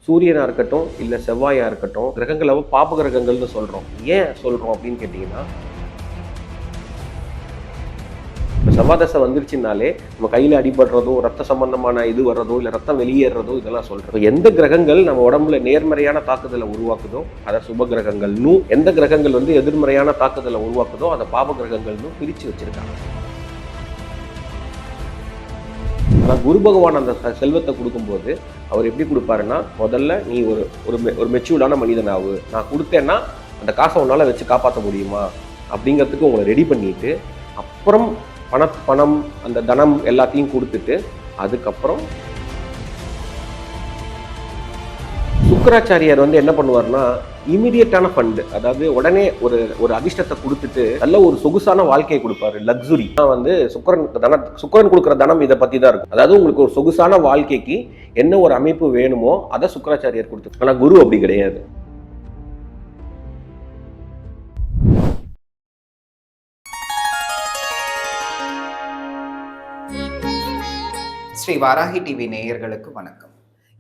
சூரியனா இருக்கட்டும், இல்ல செவ்வாயா இருக்கட்டும், கிரகங்கள பாப கிரகங்கள்னு சொல்றோம். ஏன் சொல்றோம் அப்படின்னு கேட்டீங்கன்னா, இப்ப செவ்வாய் தசை வந்துருச்சுனாலே, நம்ம கையில அடிபடுறதோ, ரத்த சம்பந்தமான இது வர்றதோ, இல்ல ரத்தம் வெளியேறதோ இதெல்லாம் சொல்றோம். எந்த கிரகங்கள் நம்ம உடம்புல நேர்மறையான தாக்குதலை உருவாக்குதோ, அதை சுப கிரகங்கள்னும், எந்த கிரகங்கள் வந்து எதிர்மறையான தாக்குதலை உருவாக்குதோ, அதை பாப கிரகங்கள்னு பிரிச்சு வச்சிருக்காங்க. ஆனால் குரு பகவான் அந்த செல்வத்தை கொடுக்கும்போது அவர் எப்படி கொடுப்பாருன்னா, முதல்ல நீ ஒரு ஒரு மெச்சூர்டான மனிதனாகு, நான் கொடுத்தேன்னா அந்த காசை உன்னால் வச்சு காப்பாற்ற முடியுமா அப்படிங்கிறதுக்கு உங்களை ரெடி பண்ணிட்டு, அப்புறம் பணம் அந்த தனம் எல்லாத்தையும் கொடுத்துட்டு, அதுக்கப்புறம் சுக்கராச்சாரியார் வந்து என்ன பண்ணுவார்னா, இமீடியட்டான ஃபண்டு, அதாவது உடனே ஒரு அதிர்ஷ்டத்தை கொடுத்துட்டு நல்ல ஒரு சொகுசான வாழ்க்கையை கொடுப்பாரு. லக்ஸுரி வந்து சுக்கரன் கொடுக்குற தனம் இதை பத்தி தான் இருக்கும். அதாவது உங்களுக்கு ஒரு சொகுசான வாழ்க்கைக்கு என்ன ஒரு அமைப்பு வேணுமோ அதை சுக்கராச்சாரியார் கொடுத்து. ஆனா குரு அப்படி கிடையாது. ஸ்ரீ வாராகி டிவி நேயர்களுக்கு வணக்கம்.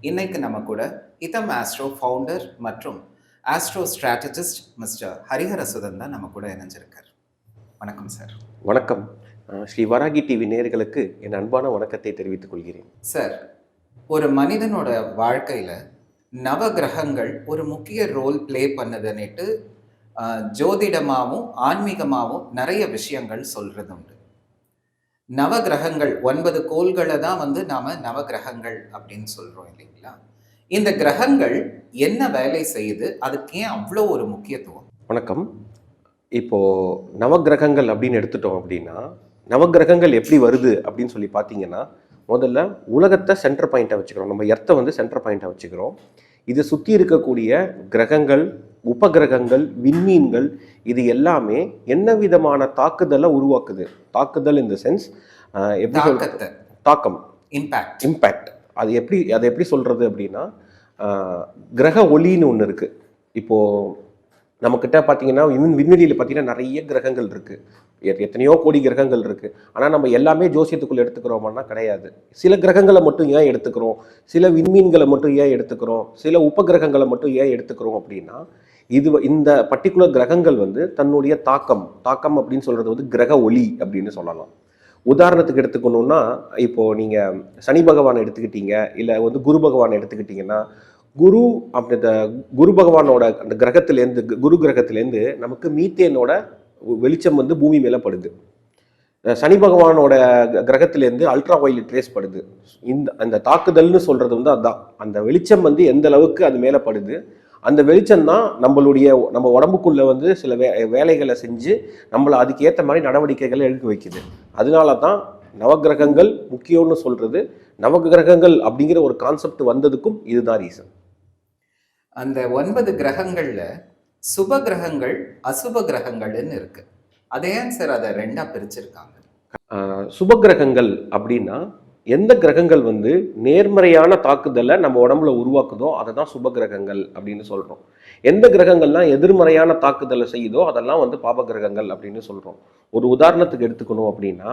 இன்னைக்கு நம்ம கூட இதம் ஆஸ்ட்ரோ ஃபவுண்டர் மற்றும் ஆஸ்ட்ரோ ஸ்ட்ராட்டஜிஸ்ட் மிஸ்டர் ஹரிஹரசுதன் தான் நம்ம கூட இணைஞ்சிருக்கார். வணக்கம் சார். வணக்கம். ஸ்ரீ வாராகி டிவி நேயர்களுக்கு என் அன்பான வணக்கத்தை தெரிவித்துக் கொள்கிறேன். சார், ஒரு மனிதனோட வாழ்க்கையில் நவ கிரகங்கள் ஒரு முக்கிய ரோல் பிளே பண்ணுதுன்னுட்டு ஜோதிடமாகவும் ஆன்மீகமாகவும் நிறைய விஷயங்கள் சொல்கிறது உண்டு. நவ கிரகங்கள் 9 கோள்களை தான் வந்து நாம நவ கிரகங்கள் அப்படின்னு சொல்றோம் இல்லைங்களா? இந்த கிரகங்கள் என்ன வேலை செய்யுது, அதுக்கு ஏன் அவ்வளோ ஒரு முக்கியத்துவம்? வணக்கம். இப்போ நவகிரகங்கள் அப்படின்னு எடுத்துட்டோம் அப்படின்னா, நவகிரகங்கள் எப்படி வருது அப்படின்னு சொல்லி பார்த்தீங்கன்னா, முதல்ல உலகத்தை சென்டர் பாயிண்டாக வச்சுக்கிறோம். நம்ம எர்த்தை வந்து சென்டர் பாயிண்டாக வச்சுக்கிறோம். இது சுற்றி இருக்கக்கூடிய கிரகங்கள், உபகிரகங்கள், விண்மீன்கள், இது எல்லாமே என்ன விதமான தாக்குதலை உருவாக்குது. தாக்குதல் இன் த சென்ஸ் எப்படி சொல்றது, தாக்கம், இம்பேக்ட். அதை எப்படி சொல்றது அப்படின்னா, கிரக ஒளின்னு ஒன்று இருக்கு. இப்போ நம்மக்கிட்ட பார்த்தீங்கன்னா விண்வெளியில் பார்த்தீங்கன்னா நிறைய கிரகங்கள் இருக்கு, எத்தனையோ கோடி கிரகங்கள் இருக்கு. ஆனால் நம்ம எல்லாமே ஜோசியத்துக்குள்ள எடுத்துக்கிறோம்னா கிடையாது. சில கிரகங்களை மட்டும் ஏன் எடுத்துக்கிறோம், சில விண்மீன்களை மட்டும் ஏன் எடுத்துக்கிறோம், சில உபகிரகங்களை மட்டும் ஏன் எடுத்துக்கிறோம் அப்படின்னா, இந்த பர்டிகுலர் கிரகங்கள் வந்து தன்னுடைய தாக்கம் அப்படின்னு சொல்றது வந்து கிரக ஒளி அப்படின்னு சொல்லலாம். உதாரணத்துக்கு எடுத்துக்கணும்னா, இப்போ நீங்க சனி பகவானை எடுத்துக்கிட்டீங்க, இல்லை வந்து குரு பகவானை எடுத்துக்கிட்டீங்கன்னா, குரு பகவானோட அந்த குரு கிரகத்திலேருந்து நமக்கு மீத்தேனோட வெளிச்சம் வந்து பூமி மேலே படுது. சனி பகவானோட கிரகத்திலேருந்து அல்ட்ரா வயலட் ரேஸ் படுது. அந்த தாக்குதல்னு சொல்றது வந்து அதுதான். அந்த வெளிச்சம் வந்து எந்த அளவுக்கு அது மேலே படுது, அந்த வெளிச்சம் தான் நம்ம உடம்புக்குள்ள வந்து சில வேலைகளை செஞ்சு நம்மளை அதுக்கு ஏற்ற மாதிரி நடவடிக்கைகளை எடுக்க வைக்குது. அதனால தான் நவகிரகங்கள் முக்கியம்னு சொல்றது. நவகிரகங்கள் அப்படிங்கிற ஒரு கான்செப்ட் வந்ததுக்கும் இதுதான் ரீசன். அந்த 9 கிரகங்கள்ல சுப கிரகங்கள், அசுப கிரகங்கள்னு இருக்கு. அதே சார் அதை ரெண்டா பிரிச்சிருக்காங்க. சுப கிரகங்கள் அப்படின்னா எந்த கிரகங்கள் வந்து நேர்மறையான தாக்குதலை நம்ம உடம்புல உருவாக்குதோ அதை தான் சுப கிரகங்கள் அப்படின்னு சொல்றோம். எந்த கிரகங்கள்லாம் எதிர்மறையான தாக்குதலை செய்யுதோ அதெல்லாம் வந்து பாப கிரகங்கள் அப்படின்னு சொல்றோம். ஒரு உதாரணத்துக்கு எடுத்துக்கணும் அப்படின்னா,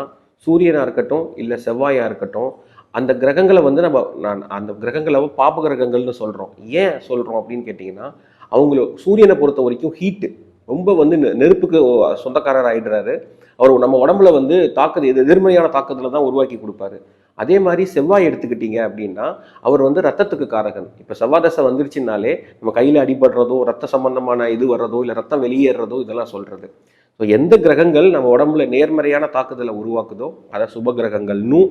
சூரியனா இருக்கட்டும், இல்லை செவ்வாயா இருக்கட்டும், அந்த கிரகங்களை வந்து அந்த கிரகங்களை பாப கிரகங்கள்னு சொல்றோம். ஏன் சொல்றோம் அப்படின்னு கேட்டிங்கன்னா, சூரியனை பொறுத்த வரைக்கும் ஹீட்டு ரொம்ப வந்து நெருப்புக்கு சொந்தக்காரர் ஆயிடுறாரு. அவர் நம்ம உடம்புல வந்து எதிர்மறையான தாக்குதலை தான் உருவாக்கி கொடுப்பாரு. அதே மாதிரி செவ்வாய் எடுத்துக்கிட்டீங்க அப்படின்னா, அவர் வந்து ரத்தத்துக்கு காரகன். இப்போ செவ்வாய் தசை வந்துருச்சுனாலே நம்ம கையில் அடிபடுறதோ, ரத்த சம்பந்தமான இது வர்றதோ, இல்லை ரத்தம் வெளியேறதோ இதெல்லாம் சொல்றது. ஸோ எந்த கிரகங்கள் நம்ம உடம்புல நேர்மறையான தாக்குதலை உருவாக்குதோ அதை சுப கிரகங்கள்னும்,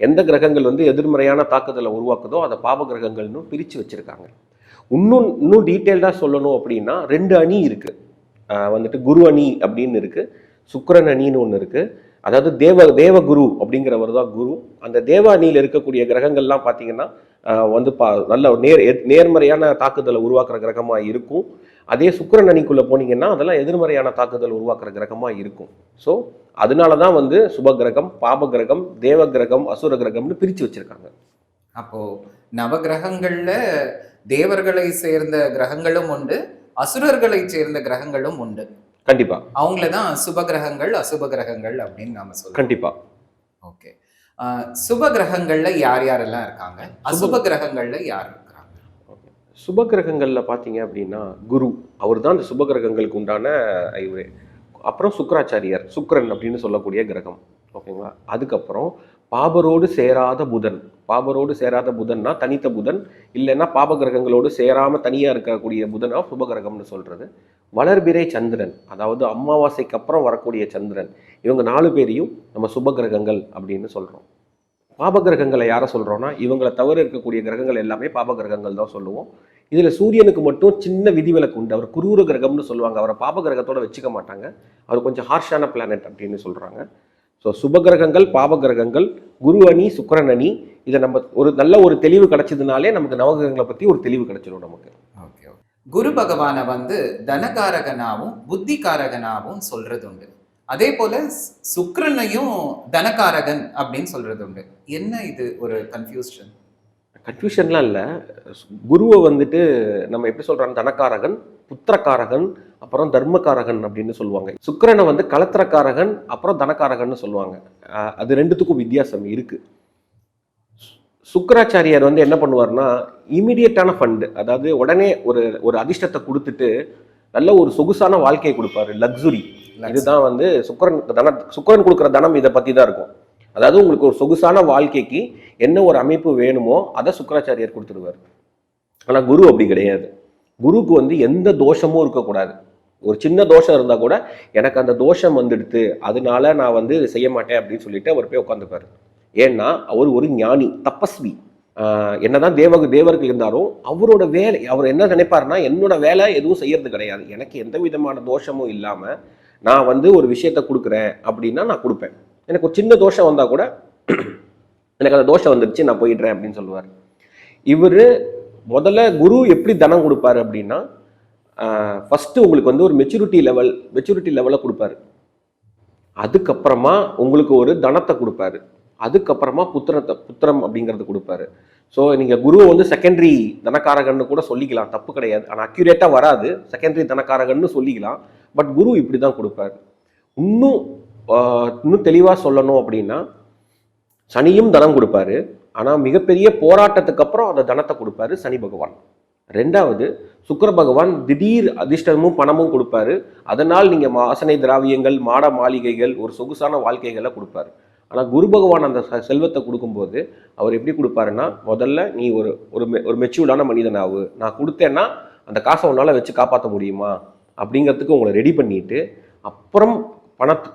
எந்த கிரகங்கள் வந்து எதிர்மறையான தாக்குதலை உருவாக்குதோ அதை பாப கிரகங்கள்னு பிரித்து வச்சிருக்காங்க. இன்னும் டீட்டெயில்டாக சொல்லணும் அப்படின்னா 2 அணி இருக்கு. வந்துட்டு குரு அணி அப்படின்னு இருக்கு, சுக்கிரன் அணின்னு ஒன்று இருக்கு. அதாவது தேவகுரு அப்படிங்கிறவர் தான் குரு. அந்த தேவ அணியில் இருக்கக்கூடிய கிரகங்கள்லாம் பார்த்தீங்கன்னா வந்து நல்ல நேர்மறையான தாக்குதலை உருவாக்குற கிரகமாக இருக்கும். அதே சுக்கிரன் அணிக்குள்ளே போனீங்கன்னா அதெல்லாம் எதிர்மறையான தாக்குதல் உருவாக்குற கிரகமாக இருக்கும். ஸோ அதனால தான் வந்து சுப கிரகம், பாப கிரகம், தேவ கிரகம், அசுர கிரகம்னு பிரித்து வச்சிருக்காங்க. அப்போ நவகிரகங்கள்ல தேவர்களை சேர்ந்த கிரகங்களும் உண்டு, அசுரர்களை சேர்ந்த கிரகங்களும் உண்டு. கண்டிப்பா அவங்களதான் சுப கிரகங்கள், அசுப கிரகங்கள் அப்படின்னு நாம சொல்றோம். கண்டிப்பா. ஓகே. சுப கிரகங்கள்ல யார் யாரெல்லாம் இருக்காங்க, அசுப கிரகங்கள்ல யார் இருக்காங்க? சுபகிரகங்கள்ல பார்த்தீங்க அப்படின்னா குரு அவர் தான் அந்த சுபகிரகங்களுக்கு உண்டான இவரு. அப்புறம் சுக்கிராச்சாரியார் சுக்கிரன் அப்படின்னு சொல்லக்கூடிய கிரகம். ஓகேங்களா? அதுக்கப்புறம் பாபரோடு சேராத புதன். பாபரோடு சேராத புதன்னா தனித்த புதன், இல்லைன்னா பாப கிரகங்களோடு சேராம தனியா இருக்கக்கூடிய புதனா சுபகிரகம்னு சொல்றது. வளர்பிறை சந்திரன், அதாவது அமாவாசைக்கு அப்புறம் வரக்கூடிய சந்திரன். இவங்க 4 பேரையும் நம்ம சுபகிரகங்கள் அப்படின்னு சொல்றோம். பாபகிரகங்களை யாரை சொல்றோம்னா இவங்களை தவிர இருக்கக்கூடிய கிரகங்கள் எல்லாமே பாபகிரகங்கள் தான் சொல்லுவோம். இதுல சூரியனுக்கு மட்டும் சின்ன விதிவிலக்கு உண்டு. அவர் குரூர கிரகம்னு சொல்லுவாங்க. அவரை பாபகிரகத்தோட வச்சுக்க மாட்டாங்க. அவர் கொஞ்சம் ஹார்ஷான பிளானட் அப்படின்னு சொல்றாங்க. ஸோ சுபகிரகங்கள், பாபகிரகங்கள், குரு அணி, சுக்கிரன் அணி, இதை நம்ம ஒரு நல்ல ஒரு தெளிவு கிடைச்சதுனாலே நமக்கு நவகிரகங்களை பத்தி ஒரு தெளிவு கிடைச்சிடும் நமக்கு. ஓகே. குரு பகவானை வந்து தனகாரகனாவும் புத்திகாரகனாவும் சொல்றது உண்டு. அதே போல சுக்கிரனையும் தனகாரகன் அப்படின்னு சொல்றது உண்டு. என்ன இது ஒரு கன்ஃபியூஷன்? கன்ஃபியூஷன்லாம் இல்லை. குருவை வந்துட்டு நம்ம எப்படி சொல்றோம், தனக்காரகன், புத்திரக்காரகன், அப்புறம் தர்மகாரகன் அப்படின்னு சொல்லுவாங்க. சுக்கிரனை வந்து கலத்திரக்காரகன், அப்புறம் தனக்காரகன் சொல்லுவாங்க. அது ரெண்டுத்துக்கும் வித்தியாசம் இருக்கு. சுக்கிராச்சாரியார் வந்து என்ன பண்ணுவார்னா இமீடியட்டான ஃபண்டு, அதாவது உடனே ஒரு ஒரு அதிர்ஷ்டத்தை கொடுத்துட்டு நல்ல ஒரு சொகுசான வாழ்க்கையை கொடுப்பாரு, லக்ஸுரி. இதுதான் வந்து சுக்கிரன் கொடுக்குற தனம் இதை பத்தி தான் இருக்கும். அதாவது உங்களுக்கு ஒரு சொகுசான வாழ்க்கைக்கு என்ன ஒரு அமைப்பு வேணுமோ அதை சுக்கிராச்சாரியார் கொடுத்துருவார். ஆனா குரு அப்படி கிடையாது. குருக்கு வந்து எந்த தோஷமும் இருக்கக்கூடாது. ஒரு சின்ன தோஷம் இருந்தா கூட எனக்கு அந்த தோஷம் வந்துடுது, அதனால நான் வந்து செய்ய மாட்டேன் அப்படின்னு சொல்லிட்டு அவர் போய் உட்காந்துப்பாரு. ஏன்னா அவர் ஒரு ஞானி, தபஸ்வி. என்னதான் தேவர்கள் இருந்தாலும் அவரோட வேலை, அவர் என்ன நினைப்பாருன்னா என்னோட வேலை எதுவும் செய்யறது கிடையாது, எனக்கு எந்த விதமான தோஷமும் இல்லாம நான் வந்து ஒரு விஷயத்த கொடுக்குறேன் அப்படின்னா நான் கொடுப்பேன். எனக்கு ஒரு சின்ன தோஷம் வந்தா கூட எனக்கு அந்த தோஷம் வந்துருச்சு, நான் போயிடுறேன் அப்படின்னு சொல்லுவார். இவர் முதல்ல குரு எப்படி தனம் கொடுப்பாரு அப்படின்னா ஃபர்ஸ்ட் உங்களுக்கு வந்து ஒரு மெச்சூரிட்டி லெவலை கொடுப்பாரு. அதுக்கப்புறமா உங்களுக்கு ஒரு தனத்தை கொடுப்பாரு. அதுக்கப்புறமா புத்திரம் அப்படிங்கிறது கொடுப்பாரு. ஸோ நீங்கள் குருவை வந்து செகண்டரி தனக்காரகன்னு கூட சொல்லிக்கலாம், தப்பு கிடையாது. ஆனால் அக்யூரேட்டாக வராது, செகண்டரி தனக்காரகன்னு சொல்லிக்கலாம். பட் குரு இப்படி தான் கொடுப்பாரு. இன்னும் தெளிவாக சொல்லணும் அப்படின்னா சனியும் தனம் கொடுப்பாரு. ஆனால் மிகப்பெரிய போராட்டத்துக்கு அப்புறம் அந்த தனத்தை கொடுப்பாரு சனி பகவான். ரெண்டாவது சுக்கிர பகவான் திடீர் அதிர்ஷ்டமும் பணமும் கொடுப்பாரு. அதனால் நீங்கள் வாசனை திராவியங்கள், மாட மாளிகைகள், ஒரு சொகுசான வாழ்க்கைகளை கொடுப்பாரு. ஆனால் குரு பகவான் அந்த செல்வத்தை கொடுக்கும்போது அவர் எப்படி கொடுப்பாருன்னா முதல்ல நீ ஒரு மெச்சூர்டான மனிதனாகு, நான் கொடுத்தேன்னா அந்த காசை உன்னால் வச்சு காப்பாற்ற முடியுமா அப்படிங்கிறதுக்கு உங்களை ரெடி பண்ணிட்டு அப்புறம்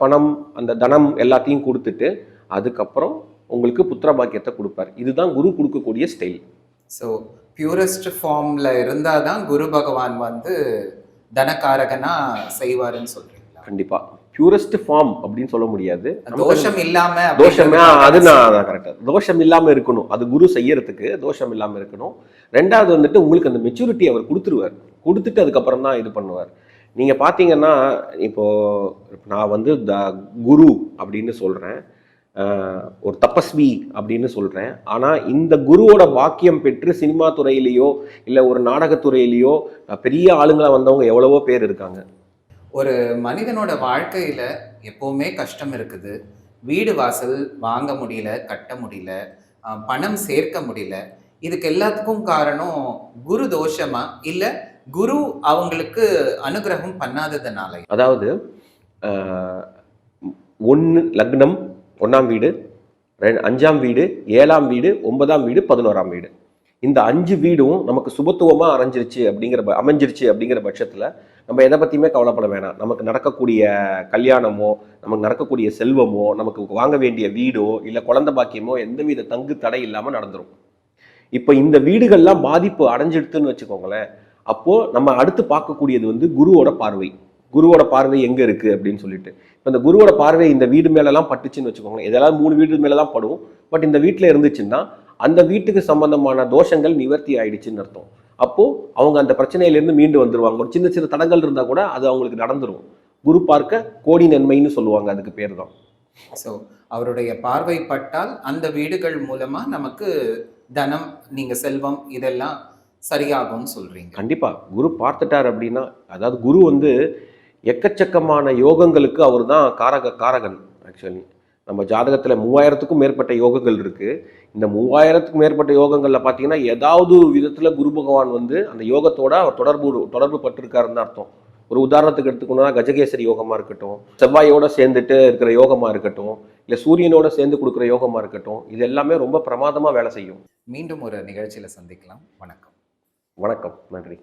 பணம் அந்த தனம் எல்லாத்தையும் கொடுத்துட்டு அதுக்கப்புறம் உங்களுக்கு புத்திர பாக்கியத்தை கொடுப்பார். இதுதான் குரு கொடுக்கக்கூடிய ஸ்டைல். ஸோ பியூரஸ்ட் ஃபார்ம்ல இருந்தாதான் குரு பகவான் வந்து தனகாரகனா செய்வாருன்னு சொல்றீங்களா? கண்டிப்பா பியூரஸ்ட் ஃபார்ம் அப்படின்னு சொல்ல முடியாது. தோஷம் இல்லாம அது நான் கரெக்டா, தோஷம் இல்லாம இருக்கணும். அது குரு செய்யறதுக்கு தோஷம் இல்லாம இருக்கணும். ரெண்டாவது வந்துட்டு உங்களுக்கு அந்த மெச்சூரிட்டி அவர் கொடுத்துருவார். கொடுத்துட்டு அதுக்கப்புறம் தான் இது பண்ணுவார். நீங்க பாத்தீங்கன்னா இப்போ நான் வந்து குரு அப்படின்னு சொல்றேன், ஒரு தபஸ்வி அப்படின்னு சொல்றேன். ஆனா இந்த குருவோட வாக்கியம் பெற்று சினிமா துறையிலேயோ இல்ல ஒரு நாடகத்துறையிலேயோ பெரிய ஆளுங்களா வந்தவங்க எவ்வளவோ பேர் இருக்காங்க. ஒரு மனிதனோட வாழ்க்கையில எப்பவுமே கஷ்டம் இருக்குது. வீடு வாசல் வாங்க முடியல, கட்ட முடியல, பணம் சேர்க்க முடியல. இதுக்கு எல்லாத்துக்கும் காரணம் குரு தோஷமா இல்ல குரு அவங்களுக்கு அனுகிரகம் பண்ணாததுனால? அதாவது 1 லக்னம் 1ஆம் வீடு, 5ஆம் வீடு, 7ஆம் வீடு, 9ஆம் வீடு, 11ஆம் வீடு, இந்த 5 வீடும் நமக்கு சுபத்துவமா அமைஞ்சிருச்சு அப்படிங்கிற பட்சத்துல நம்ம எதை பத்தியுமே கவலைப்பட வேணாம். நமக்கு நடக்கக்கூடிய கல்யாணமோ, நமக்கு நடக்கக்கூடிய செல்வமோ, நமக்கு வாங்க வேண்டிய வீடோ இல்ல குழந்தை பாக்கியமோ எந்தவித தங்கு தடை இல்லாம நடந்துரும். இப்ப இந்த வீடுகள்லாம் பாதிப்பு அடைஞ்சிடுதுன்னு வச்சுக்கோங்களேன். அப்போ நம்ம அடுத்து பார்க்கக்கூடியது வந்து குருவோட பார்வை. குருவோட பார்வை எங்க இருக்கு அப்படின்னு சொல்லிட்டு, இப்போ இந்த குருவோட பார்வை இந்த வீடு மேலெல்லாம் பட்டுச்சுன்னு வச்சுக்கோங்களேன். இதெல்லாம் 3 வீடு மேலதான் படும். பட் இந்த வீட்டுல இருந்துச்சுன்னா அந்த வீட்டுக்கு சம்பந்தமான தோஷங்கள் நிவர்த்தி ஆயிடுச்சுன்னு அர்த்தம். அப்போ அவங்க அந்த பிரச்சனையிலிருந்து மீண்டு வந்துருவாங்க. ஒரு சின்ன சின்ன தடங்கள் இருந்தா கூட அது அவங்களுக்கு நடந்துரும். குரு பார்க்க கோடி நன்மைன்னு சொல்லுவாங்க, அதுக்கு பேர் தான். ஸோ அவருடைய பார்வை பட்டால் அந்த வீடுகள் மூலமா நமக்கு தனம், நீங்க செல்வம் இதெல்லாம் சரியாகும்னு சொல்றீங்க. கண்டிப்பா குரு பார்த்துட்டார் அப்படின்னா, அதாவது குரு வந்து எக்கச்சக்கமான யோகங்களுக்கு அவர் தான் காரகன். ஆக்சுவலி நம்ம ஜாதகத்தில் 3000க்கும் மேற்பட்ட யோகங்கள் இருக்கு. இந்த 3000க்கும் மேற்பட்ட யோகங்கள்ல பார்த்தீங்கன்னா ஏதாவது ஒரு விதத்துல குரு பகவான் வந்து அந்த யோகத்தோட அவர் தொடர்பு பட்டிருக்காருன்னு அர்த்தம். ஒரு உதாரணத்துக்கு எடுத்துக்கணும்னா கஜகேசரி யோகமா இருக்கட்டும், செவ்வாயோட சேர்ந்துட்டு இருக்கிற யோகமா இருக்கட்டும், இல்ல சூரியனோட சேர்ந்து கொடுக்குற யோகமா இருக்கட்டும், இது எல்லாமே ரொம்ப பிரமாதமா வேலை செய்யும். மீண்டும் ஒரு நிகழ்ச்சியில சந்திக்கலாம். வணக்கம். வணக்கம். நன்றி.